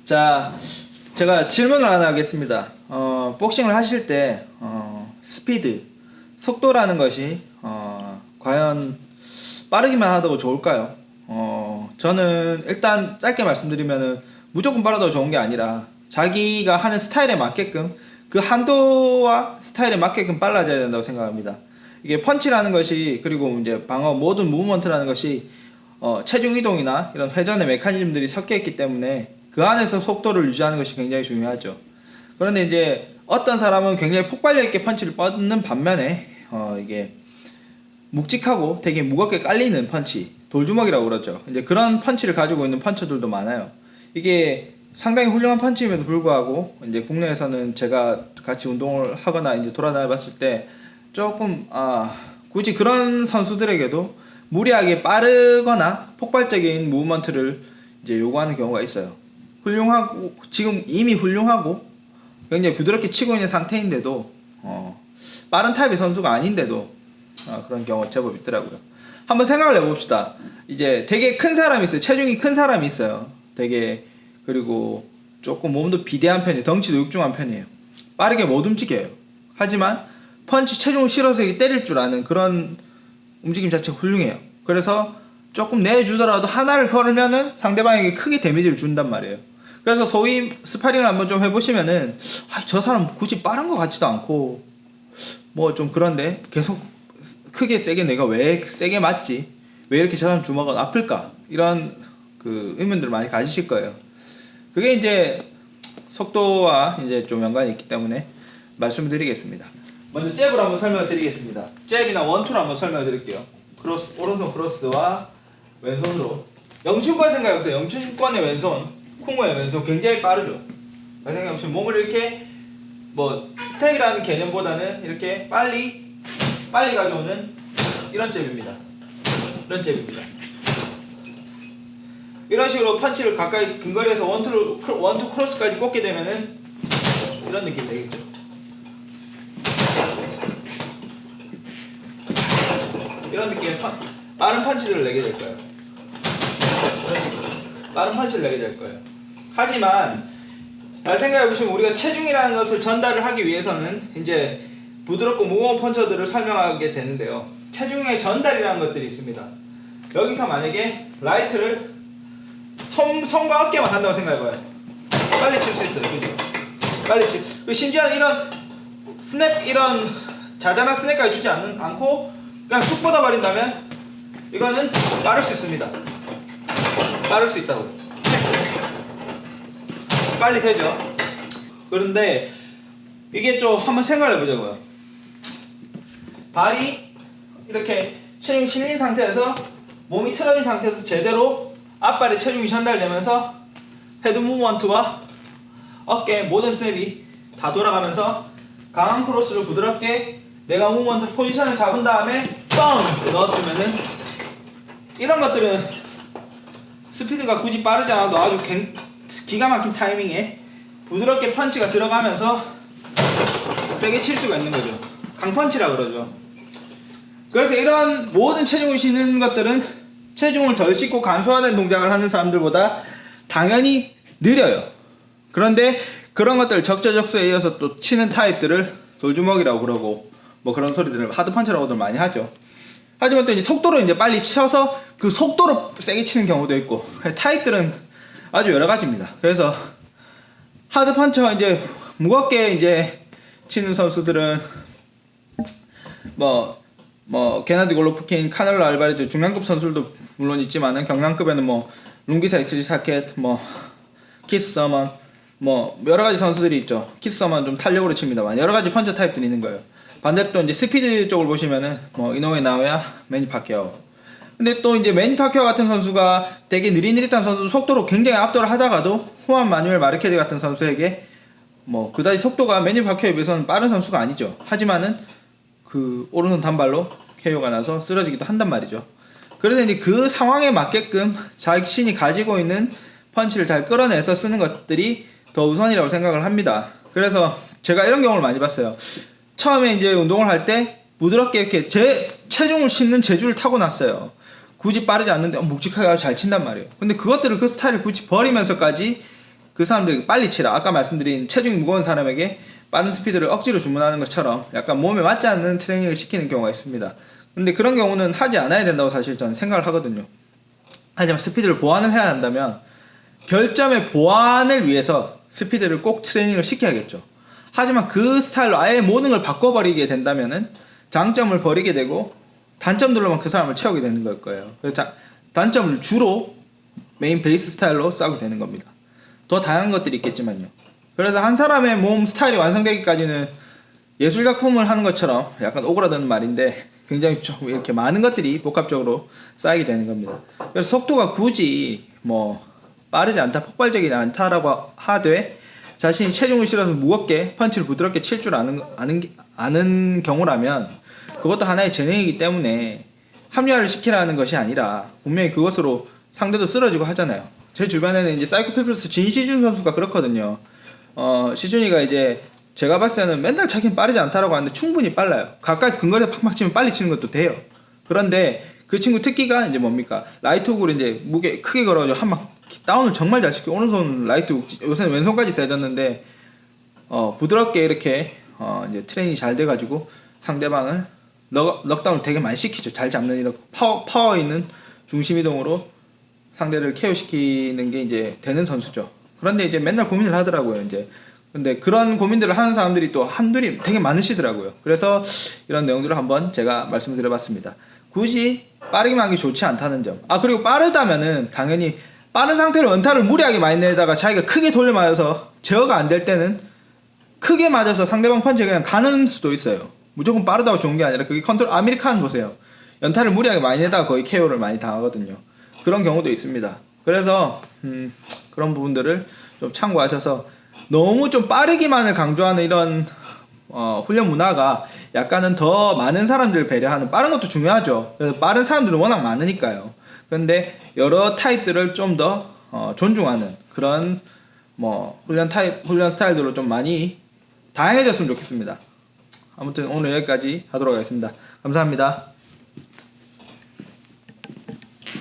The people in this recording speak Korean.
자, 제가 질문을 하나 하겠습니다. 복싱을 하실 때 스피드, 속도라는 것이 과연 빠르기만 하다고 좋을까요? 저는 일단 짧게 말씀드리면은 무조건 빨라도 좋은 게 아니라 자기가 하는 스타일에 맞게끔 그 한도와 스타일에 맞게끔 빨라져야 된다고 생각합니다. 이게 펀치라는 것이, 그리고 이제 방어 모든 무브먼트라는 것이 체중 이동이나 이런 회전의 메커니즘들이 섞여 있기 때문에 그 안에서 속도를 유지하는 것이 굉장히 중요하죠. 그런데 이제 어떤 사람은 굉장히 폭발력 있게 펀치를 뻗는 반면에 이게 묵직하고 되게 무겁게 깔리는 펀치, 돌주먹이라고 그러죠. 이제 그런 펀치를 가지고 있는 펀처들도 많아요. 이게 상당히 훌륭한 펀치임에도 불구하고 이제 국내에서는 제가 같이 운동을 하거나 이제 돌아다녀 봤을 때 조금 굳이 그런 선수들에게도 무리하게 빠르거나 폭발적인 무브먼트를 이제 요구하는 경우가 있어요. 훌륭하고 지금 이미 훌륭하고 굉장히 부드럽게 치고 있는 상태인데도 빠른 타입의 선수가 아닌데도 그런 경우가 제법 있더라고요. 한번 생각을 해봅시다. 이제 되게 큰 사람이 있어요. 체중이 큰 사람이 있어요. 되게, 그리고 조금 몸도 비대한 편이에요. 덩치도 육중한 편이에요. 빠르게 못 움직여요. 하지만 펀치 체중을 실어서 때릴 줄 아는 그런 움직임 자체가 훌륭해요. 그래서 조금 내주더라도 하나를 걸으면은 상대방에게 크게 데미지를 준단 말이에요. 그래서 소위 스파링을 한번 좀 해보시면은 저 사람 굳이 빠른 것 같지도 않고 뭐 좀 그런데 계속 크게 세게 내가 왜 세게 맞지? 왜 이렇게 저 사람 주먹은 아플까? 이런 그 의문들을 많이 가지실 거예요. 그게 이제 속도와 이제 좀 연관이 있기 때문에 말씀을 드리겠습니다. 먼저 잽을 한번 설명을 드리겠습니다. 잽이나 원투를 한번 설명을 드릴게요. 크로스, 오른손 크로스와 왼손으로. 영춘권 생각해보세요. 영춘권의 왼손, 쿵호의 왼손 굉장히 빠르죠. 생각해보시면 몸을 이렇게 뭐 스택이라는 개념보다는 이렇게 빨리 가져오는 이런 잽입니다. 이런 잽입니다. 이런 식으로 펀치를 가까이 근거리에서 원투 크로스까지 꽂게 되면은 이런 느낌이 되겠죠. 이런 느낌의 빠른 펀치들을 내게 될 거예요. 이런 식으로 빠른 펀치를 내게 될 거예요. 하지만 잘 생각해보시면 우리가 체중이라는 것을 전달을 하기 위해서는 이제 부드럽고 무거운 펀처들을 설명하게 되는데요. 체중의 전달이라는 것들이 있습니다. 여기서 만약에 라이트를 손과 어깨만 한다고 생각해봐요. 빨리 칠 수 있어요. 그죠? 빨리 칠. 심지어 이런 스냅, 이런 자잘한 스냅까지 주지 않고 그냥 쭉 뻗어버린다면 이거는 빠를 수 있습니다. 빠를 수 있다고. 빨리 되죠? 그런데 이게 또 한번 생각을 해보자고요. 발이 이렇게 체중이 실린 상태에서 몸이 틀어진 상태에서 제대로 앞발에 체중이 전달되면서 헤드 무브먼트와 어깨 모든 스냅이 다 돌아가면서 강한 크로스를 부드럽게 내가 무브먼트 포지션을 잡은 다음에 뻥 넣었으면은 이런 것들은 스피드가 굳이 빠르지 않아도 아주 기가 막힌 타이밍에 부드럽게 펀치가 들어가면서 세게 칠 수가 있는 거죠. 강펀치라 그러죠. 그래서 이런 모든 체중을 싣는 것들은 체중을 덜 싣고 간소화된 동작을 하는 사람들보다 당연히 느려요. 그런데 그런 것들을 적재적소에 이어서 또 치는 타입들을 돌주먹이라고 그러고 뭐 그런 소리들을 하드펀치라고들 많이 하죠. 하지만 또 이제 속도로 이제 빨리 쳐서 그 속도로 세게 치는 경우도 있고 타입들은 아주 여러 가지입니다. 그래서 하드펀치와 이제 무겁게 이제 치는 선수들은 뭐 게나디 골로프킨, 카넬로 알바레즈 중량급 선수들도 물론 있지만은 경량급에는 뭐 룽기사 이스리 사켓, 뭐 키스 서먼, 뭐 여러 가지 선수들이 있죠. 키스 서먼 좀 탄력으로 칩니다만 여러 가지 펀처 타입들이 있는 거예요. 반대로 또 이제 스피드 쪽을 보시면은 뭐 이노우에 나오야 매니 파키아오. 근데 또 이제 매니 파키아오 같은 선수가 되게 느릿느릿한 선수, 속도로 굉장히 압도를 하다가도 후안 마뉴엘 마르케즈 같은 선수에게 뭐 그다지 속도가 매니 파키아오에 비해서는 빠른 선수가 아니죠. 하지만은 그 오른손 단발로 KO가 나서 쓰러지기도 한단 말이죠. 그래서 이제 그 상황에 맞게끔 자신이 가지고 있는 펀치를 잘 끌어내서 쓰는 것들이 더 우선이라고 생각을 합니다. 그래서 제가 이런 경우를 많이 봤어요. 처음에 이제 운동을 할 때 부드럽게 이렇게 제 체중을 싣는 재주를 타고났어요. 굳이 빠르지 않는데 묵직하게 잘 친단 말이에요. 근데 그것들을 그 스타일을 굳이 버리면서까지 그 사람들이 빨리 치라. 아까 말씀드린 체중이 무거운 사람에게 빠른 스피드를 억지로 주문하는 것처럼 약간 몸에 맞지 않는 트레이닝을 시키는 경우가 있습니다. 근데 그런 경우는 하지 않아야 된다고 사실 저는 생각을 하거든요. 하지만 스피드를 보완을 해야 한다면 결점의 보완을 위해서 스피드를 꼭 트레이닝을 시켜야겠죠. 하지만 그 스타일로 아예 모든 걸 바꿔버리게 된다면은 장점을 버리게 되고 단점들로만 그 사람을 채우게 되는 걸 거예요. 그래서 단점을 주로 메인 베이스 스타일로 싸우게 되는 겁니다. 더 다양한 것들이 있겠지만요. 그래서 한 사람의 몸 스타일이 완성되기까지는 예술 작품을 하는 것처럼 약간 오그라드는 말인데 굉장히 좀 이렇게 많은 것들이 복합적으로 쌓이게 되는 겁니다. 그래서 속도가 굳이 뭐 빠르지 않다, 폭발적이지 않다라고 하되 자신이 체중을 실어서 무겁게 펀치를 부드럽게 칠 줄 아는 경우라면 그것도 하나의 재능이기 때문에 합리화를 시키라는 것이 아니라 분명히 그것으로 상대도 쓰러지고 하잖아요. 제 주변에는 이제 사이코패플스 진시준 선수가 그렇거든요. 시준이가 이제 제가 봤을 때는 맨날 자기는 빠르지 않다라고 하는데 충분히 빨라요. 가까이서 근거리에서 팍팍 치면 빨리 치는 것도 돼요. 그런데 그 친구 특기가 이제 뭡니까? 라이트 훅으로 이제 무게 크게 걸어가지고 한방 다운을 정말 잘 시켜. 오른손 라이트 훅, 요새는 왼손까지 세졌는데 부드럽게 이렇게 이제 트레이닝이 잘 돼가지고 상대방을 넉다운을 되게 많이 시키죠. 잘 잡는 이런 파워 있는 중심 이동으로 상대를 KO시키는 게 이제 되는 선수죠. 그런데 이제 맨날 고민을 하더라고요. 이제 근데 그런 고민들을 하는 사람들이 또 한둘이 되게 많으시더라고요. 그래서 이런 내용들을 한번 제가 말씀을 드려봤습니다. 굳이 빠르게만 하기 좋지 않다는 점. 그리고 빠르다면은 당연히 빠른 상태로 연타를 무리하게 많이 내다가 자기가 크게 돌려 맞아서 제어가 안 될 때는 크게 맞아서 상대방 펀치에 그냥 가는 수도 있어요. 무조건 빠르다고 좋은 게 아니라 그게 컨트롤 아메리칸 보세요. 연타를 무리하게 많이 내다가 거의 KO를 많이 당하거든요. 그런 경우도 있습니다. 그래서 그런 부분들을 좀 참고하셔서 너무 좀 빠르기만을 강조하는 이런 훈련 문화가 약간은 더 많은 사람들을 배려하는, 빠른 것도 중요하죠. 그래서 빠른 사람들은 워낙 많으니까요. 그런데 여러 타입들을 좀 더 존중하는 그런 훈련 스타일들로 좀 많이 다양해졌으면 좋겠습니다. 아무튼 오늘 여기까지 하도록 하겠습니다. 감사합니다.